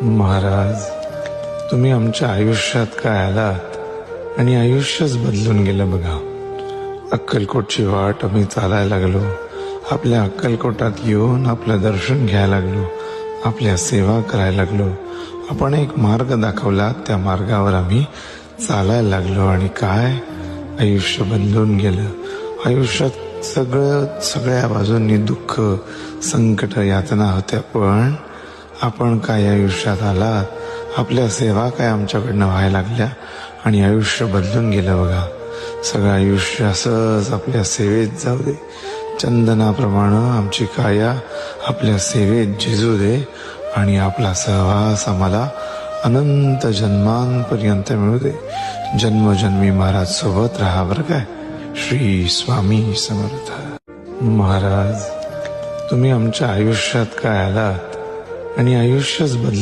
महाराज, तुम्ही आमच्या आयुष्यात काय आलात आणि आयुष्यच बदलून गेलं बघा. अक्कलकोटची वाट आम्ही चालायला लागलो. आपल्या अक्कलकोटात येऊन आपलं दर्शन घ्यायला लागलो, आपल्या सेवा करायला लागलो. आपण एक मार्ग दाखवला, त्या मार्गावर आम्ही चालायला लागलो आणि काय आयुष्य बदलून गेलं. आयुष्यात सगळ्या बाजूंनी दुःख, संकट, यातना होत्या, पण आपण काय आयुष्यात आलात, आपल्या सेवा काय आमच्याकडनं व्हायला लागल्या आणि आयुष्य बदलून गेलं बघा. सगळं आयुष्य असंच आपल्या सेवेत जाऊ दे. चंदनाप्रमाणे आमची काया आपल्या सेवेत झिजू दे आणि आपला सहवास आम्हाला अनंत जन्मांपर्यंत मिळू दे. जन्मजन्मी महाराज सोबत राहा बरं काय. श्री स्वामी समर्थ. महाराज, तुम्ही आमच्या आयुष्यात काय आलात आणि आयुष्यच बदल